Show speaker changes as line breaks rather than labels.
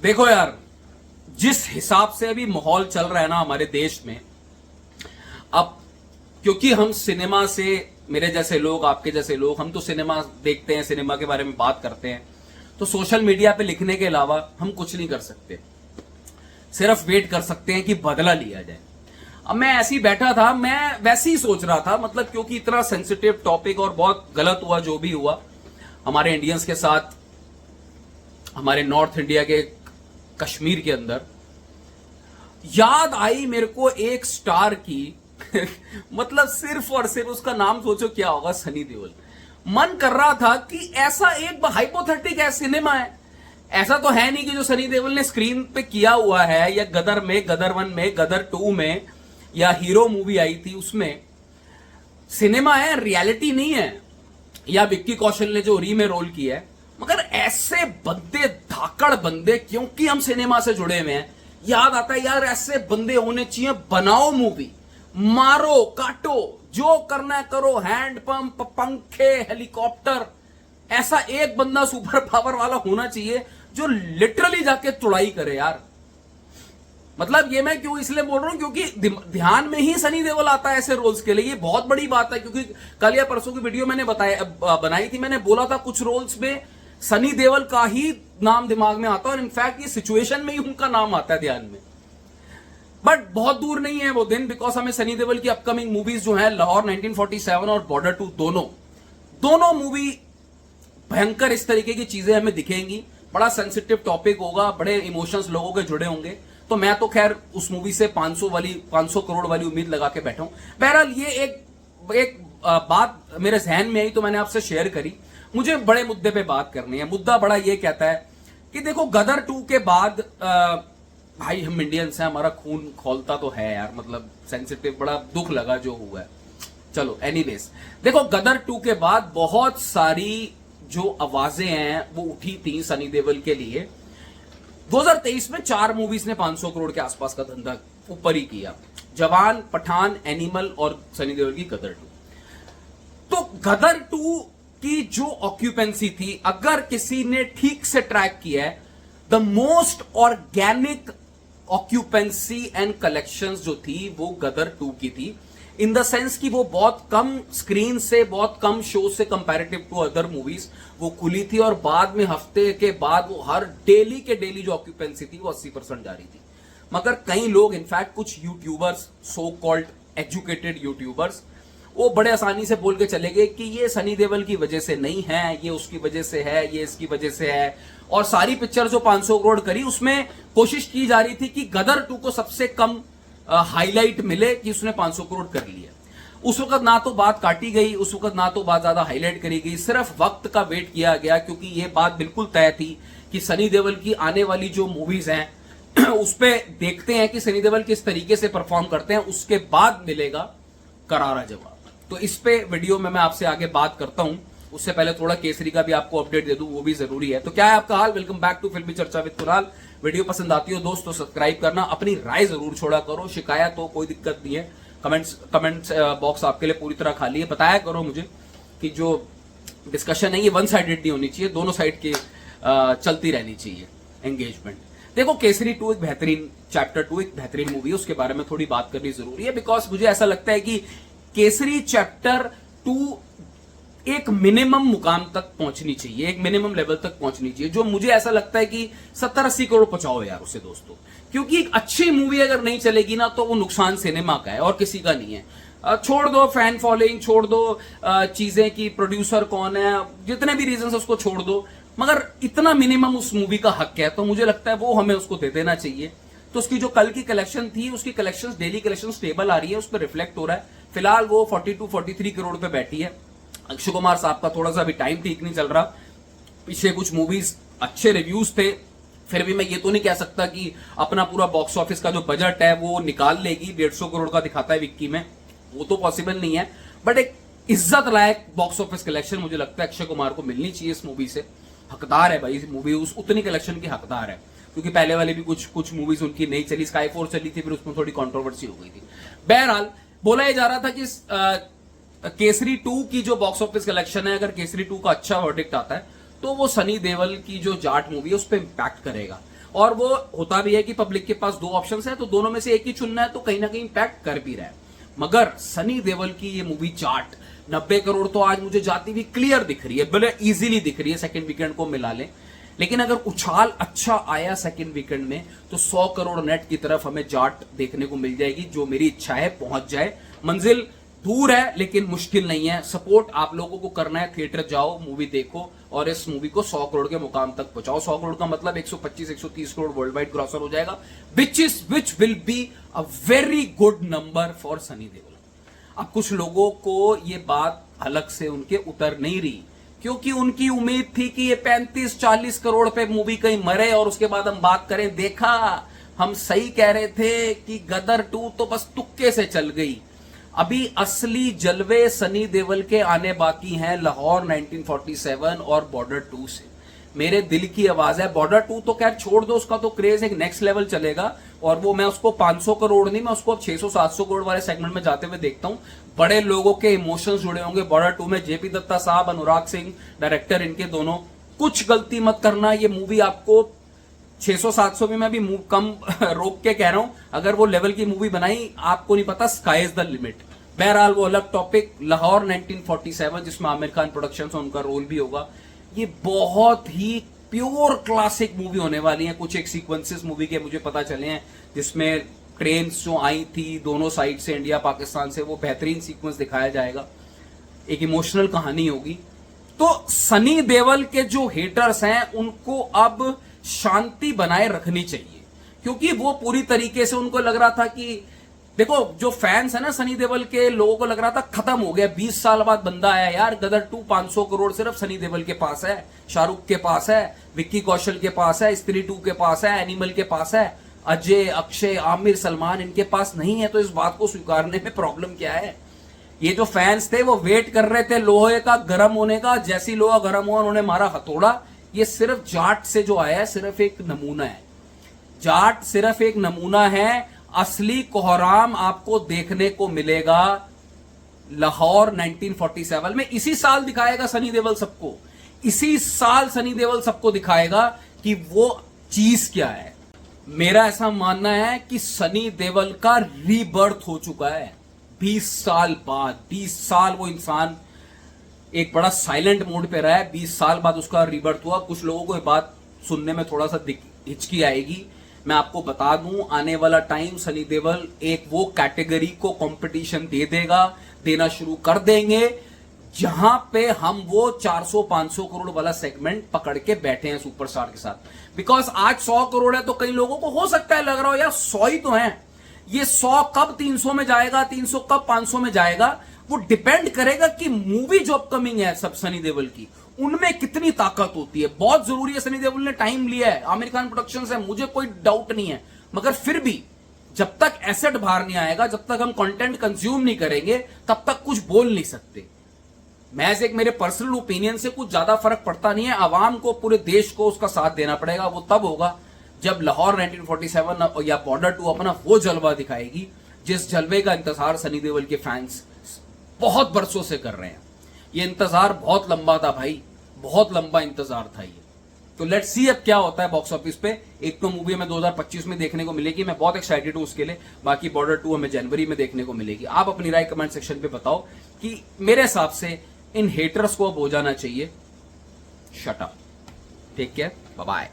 देखो यार, जिस हिसाब से अभी माहौल चल रहा है ना हमारे देश में, अब क्योंकि हम सिनेमा से, मेरे जैसे लोग, आपके जैसे लोग, हम तो सिनेमा देखते हैं, सिनेमा के बारे में बात करते हैं, तो सोशल मीडिया पे लिखने के अलावा हम कुछ नहीं कर सकते, सिर्फ वेट कर सकते हैं कि बदला लिया जाए। अब मैं ऐसे ही बैठा था, मैं वैसे ही सोच रहा था, मतलब क्योंकि इतना सेंसिटिव टॉपिक और बहुत गलत हुआ जो भी हुआ हमारे इंडियंस के साथ, हमारे नॉर्थ इंडिया के कश्मीर के अंदर, याद आई मेरे को एक स्टार की मतलब सिर्फ और सिर्फ उसका नाम सोचो क्या होगा, सनी देओल। मन कर रहा था कि ऐसा एक हाइपोथेटिक है, सिनेमा है, ऐसा तो है नहीं कि जो सनी देओल ने स्क्रीन पे किया हुआ है, या गदर में, गदर 1 में, गदर 2 में, या हीरो मूवी आई थी उसमें, सिनेमा है, रियलिटी नहीं है, या विक्की कौशल ने जो री में रोल किया है। मगर ऐसे बंदे, धाकड़ बंदे, क्योंकि हम सिनेमा से जुड़े हुए हैं, याद आता है यार ऐसे बंदे होने चाहिए, बनाओ मूवी, मारो काटो, जो करना है करो, हैंड पंप, पंखे, हेलीकॉप्टर, ऐसा एक बंदा सुपर पावर वाला होना चाहिए जो लिटरली जाके तुड़ाई करे यार। मतलब ये मैं क्यों इसलिए बोल रहा हूं, क्योंकि ध्यान में ही सनी देओल आता है ऐसे रोल्स के लिए, ये बहुत बड़ी बात है। क्योंकि कल या परसों की वीडियो मैंने बनाई थी, मैंने बोला था कुछ रोल्स में सनी देओल का ही नाम दिमाग में आता है, और इनफैक्ट ये सिचुएशन में ही उनका नाम आता है ध्यान में। बट बहुत दूर नहीं है वो दिन, बिकॉज हमें सनी देओल की अपकमिंग मूवीज जो है, लाहौर 1947 और बॉर्डर 2, दोनों मूवी भयंकर इस तरीके की चीजें हमें दिखेंगी। बड़ा सेंसिटिव टॉपिक होगा, बड़े इमोशंस लोगों के जुड़े होंगे, तो मैं तो खैर उस मूवी से 500 करोड़ वाली उम्मीद लगा के बैठा हूं। बहरहाल ये एक बात मेरे जहन में आई तो मैंने आपसे शेयर करी। मुझे बड़े मुद्दे पे बात करनी है। मुद्दा बड़ा ये कहता है कि देखो, गदर 2 के बाद भाई हम इंडियंस हैं, हमारा खून खौलता तो है यार, मतलब सेंसिटिव, बड़ा दुख लगा जो हुआ है। चलो एनीवेज, देखो गदर 2 के बाद बहुत सारी जो आवाजें हैं वो उठी थी सनी देओल के लिए। 2023 में 4 मूवीज ने 500 करोड़ के आसपास का धंधा ऊपर ही किया, जवान, पठान, एनिमल और सनी देओल की गदर 2। तो गदर 2 की जो ऑक्यूपेंसी थी, अगर किसी ने ठीक से ट्रैक किया है, the most organic occupancy and collections जो थी वो गदर 2 की थी, इन द सेंस कि वो बहुत कम स्क्रीन से, बहुत कम शो से कंपैरेटिव टू अदर मूवीज वो खुली थी, और बाद में हफ्ते के बाद वो हर डेली के डेली जो ऑक्यूपेंसी थी वो 80% जा रही थी। मगर कई लोग, इनफैक्ट कुछ YouTubers, so called educated YouTubers, वो बड़े आसानी से बोल के चले गए कि ये सनी देओल की वजह से नहीं है, ये उसकी वजह से है, ये इसकी वजह से है। और सारी पिक्चर जो 500 करोड़ करी, उसमें कोशिश की जा रही थी कि गदर 2 को सबसे कम हाईलाइट मिले कि उसने 500 करोड़ कर लिया। उस वक्त ना तो बात काटी गई, उस वक्त ना तो बात ज्यादा हाईलाइट करी गई, सिर्फ वक्त का वेट किया गया, क्योंकि यह बात बिल्कुल तय थी कि सनी देओल की आने वाली जो मूवीज हैं उस पे देखते हैं कि सनी देओल किस तरीके से परफॉर्म करते हैं, उसके बाद मिलेगा करारा जवाब। तो इस पे वीडियो में मैं आपसे आगे बात करता हूं, उससे पहले थोड़ा केसरी का भी आपको अपडेट दे दूं, वो भी जरूरी है। तो क्या है आपका हाल, वेलकम बैक टू फिल्मी चर्चा विद कुणाल। वीडियो पसंद आती हो दोस्तों सब्सक्राइब करना, अपनी राय जरूर छोड़ा करो, शिकायत हो कोई दिक्कत नहीं है, कमेंट्स बॉक्स आपके लिए पूरी तरह खाली है। बताया करो मुझे कि जो डिस्कशन है ये वन साइडेड नहीं होनी चाहिए, दोनों साइड की चलती रहनी चाहिए एंगेजमेंट। देखो केसरी 2 एक बेहतरीन, चैप्टर 2 एक बेहतरीन मूवी है, उसके बारे में थोड़ी बात करनी जरूरी है, बिकॉज मुझे ऐसा लगता है कि केसरी चैप्टर 2 एक मिनिमम मुकाम तक पहुंचनी चाहिए, एक मिनिमम लेवल तक पहुंचनी चाहिए, जो मुझे ऐसा लगता है कि 70-80 करोड़ पहुंचाओ यार उसे दोस्तों। क्योंकि एक अच्छी मूवी अगर नहीं चलेगी ना, तो वो नुकसान सिनेमा का है और किसी का नहीं है। छोड़ दो फैन फॉलोइंग, छोड़ दो चीजें कि प्रोड्यूसर कौन है, जितने भी रीजन उसको छोड़ दो, मगर इतना मिनिमम उस मूवी का हक है, तो मुझे लगता है वो हमें उसको दे देना चाहिए। तो उसकी जो कल की कलेक्शन थी, उसकी कलेक्शन, डेली कलेक्शन स्टेबल आ रही है, उस पर रिफ्लेक्ट हो रहा है। फिलहाल वो 42-43 करोड़ पे बैठी है। अक्षय कुमार साहब का थोड़ा सा अभी टाइम ठीक नहीं चल रहा, पीछे कुछ मूवीज अच्छे रिव्यूज थे, फिर भी मैं ये तो नहीं कह सकता कि अपना पूरा बॉक्स ऑफिस का जो बजट है वो निकाल लेगी। 150 करोड़ का दिखाता है विक्की में, वो तो पॉसिबल नहीं है, बट एक इज्जत लायक बॉक्स ऑफिस कलेक्शन मुझे लगता है अक्षय कुमार को मिलनी चाहिए इस मूवी से। हकदार है भाई, इस मूवी उस उतनी कलेक्शन की हकदार है, क्योंकि पहले वाली भी कुछ मूवीज उनकी नहीं चली, स्काई फोर्स चली थी, फिर उसमें थोड़ी कंट्रोवर्सी हो गई थी। बहरहाल बोला जा रहा था कि केसरी 2 की जो बॉक्स ऑफिस कलेक्शन है, अगर केसरी 2 का अच्छा वर्डिक्ट आता है तो वो सनी देओल की जो जाट मूवी है उस पर इंपैक्ट करेगा। और वो होता भी है कि पब्लिक के पास दो ऑप्शंस है, तो दोनों में से एक ही चुनना है, तो कहीं ना कहीं इंपैक्ट कर भी रहा है। मगर सनी देओल की ये मूवी जाट 90 करोड़ तो आज मुझे जाती हुई क्लियर दिख रही है, बड़े इजीली दिख रही है, सेकंड वीकेंड को मिला लें। लेकिन अगर उछाल अच्छा आया सेकंड वीकेंड में तो 100 करोड़ नेट की तरफ हमें जाट देखने को मिल जाएगी, जो मेरी इच्छा है पहुंच जाए। मंजिल दूर है लेकिन मुश्किल नहीं है। सपोर्ट आप लोगों को करना है, थिएटर जाओ, मूवी देखो और इस मूवी को 100 करोड़ के मुकाम तक पहुंचाओ। 100 करोड़ का मतलब 125-130 करोड़ वर्ल्ड वाइड ग्रॉसर हो जाएगा, which will be a very good number for Sunny Deol. अब कुछ लोगों को ये बात अलग से उनके उतर नहीं रही, क्योंकि उनकी उम्मीद थी कि ये 35-40 करोड़ पे मूवी कहीं मरे और उसके बाद हम बात करें। देखा, हम सही कह रहे थे कि गदर 2 तो बस तुक्के से चल गई। अभी असली जलवे सनी देओल के आने बाकी हैं लाहौर 1947 और बॉर्डर 2 से। मेरे दिल की आवाज है। बॉर्डर 2 तो खैर छोड़ दो, उसका तो क्रेज एक नेक्स्ट लेवल चलेगा, और वो मैं उसको 500 करोड़ नहीं, मैं उसको अब 600-700 करोड़ वाले सेगमेंट में जाते हुए देखता हूं। बड़े लोगों के इमोशंस जुड़े होंगे बॉर्डर 2 में। जेपी दत्ता साहब, अनुराग सिंह डायरेक्टर, इनके दोनों। कुछ गलती मत करना, ये मूवी आपको 600-700 में मैं भी कम रोक के कह रहा हूं, अगर वो लेवल की मूवी बनाई, आपको नहीं पता, स्काई इज द लिमिट। बहरहाल वो अलग टॉपिक। लाहौर 1947 जिसमें आमिर खान प्रोडक्शन से उनका रोल भी होगा, ये बहुत ही प्योर क्लासिक मूवी होने वाली है। कुछ एक सीक्वेंसेस मूवी के मुझे पता चले हैं जिसमें ट्रेन जो आई थी दोनों साइड से, इंडिया पाकिस्तान से, वो बेहतरीन सीक्वेंस दिखाया जाएगा। एक इमोशनल कहानी होगी। तो सनी देओल के जो हेटर्स हैं उनको अब शांति बनाए रखनी चाहिए, क्योंकि वो पूरी तरीके से, उनको लग रहा था कि देखो, जो फैंस है ना सनी देओल के, लोगों को लग रहा था खत्म हो गया, 20 साल बाद बंदा आया यार। गदर 2 500 करोड़ सिर्फ सनी देओल के पास है, शाहरुख के पास है, विक्की कौशल के पास है, स्त्री 2 के पास है, एनिमल के पास है, अजय, अक्षय, आमिर, सलमान, इनके पास नहीं है। तो इस बात को स्वीकारने में प्रॉब्लम क्या है? ये जो फैंस थे वो वेट कर रहे थे लोहे का गर्म होने का। जैसी लोहा गर्म हुआ उन्होंने मारा हथौड़ा। ये सिर्फ जाट से जो आया है सिर्फ एक नमूना है। जाट सिर्फ एक नमूना है। असली कोहराम आपको देखने को मिलेगा लाहौर 1947 में। इसी साल दिखाएगा सनी देओल सबको, इसी साल सनी देओल सबको दिखाएगा कि वो चीज क्या है। मेरा ऐसा मानना है कि सनी देओल का रीबर्थ हो चुका है 20 साल बाद। 20 साल वो इंसान एक बड़ा साइलेंट मोड पे रहा है, 20 साल बाद उसका रीबर्थ हुआ। कुछ लोगों को ये बात सुनने में थोड़ा सा हिचकी आएगी। मैं आपको बता दूं, आने वाला टाइम सनी देओल एक वो कैटेगरी को कंपटीशन दे देगा, देना शुरू कर देंगे, जहां पे हम वो 400-500 करोड़ वाला सेगमेंट पकड़ के बैठे हैं सुपरस्टार के साथ। बिकॉज आज 100 करोड़ है तो कई लोगों को हो सकता है लग रहा हो यार 100 ही तो है, ये 100 कब 300 में जाएगा, 300 कब 500 में जाएगा। वो डिपेंड करेगा कि मूवी जो अपकमिंग है सब सनी देओल की, उनमें कितनी ताकत होती है। बहुत जरूरी है, सनी देओल ने टाइम लिया है, आमिर खान प्रोडक्शंस है, मुझे कोई डाउट नहीं है। मगर फिर भी जब तक एसेट बाहर नहीं आएगा, जब तक हम कंटेंट कंज्यूम नहीं करेंगे, तब तक कुछ बोल नहीं सकते। महज एक मेरे पर्सनल ओपिनियन से कुछ ज्यादा फर्क पड़ता नहीं है। आवाम को, पूरे देश को उसका साथ देना पड़ेगा। वो तब होगा जब लाहौर 1947 या बॉर्डर 2 अपना वो जलवा दिखाएगी जिस जलवे का इंतजार सनी देओल के फैंस बहुत बरसों से कर रहे हैं। ये इंतजार बहुत लंबा था भाई, बहुत लंबा इंतजार था ये। तो लेट्स सी अब क्या होता है बॉक्स ऑफिस पे। एक तो मूवी हमें 2025 में देखने को मिलेगी, मैं बहुत एक्साइटेड हूं उसके लिए। बाकी बॉर्डर 2 हमें जनवरी में देखने को मिलेगी। आप अपनी राय कमेंट सेक्शन पे बताओ कि मेरे हिसाब से इन हेटर्स को अब हो जाना चाहिए shut up. Take care, bye bye.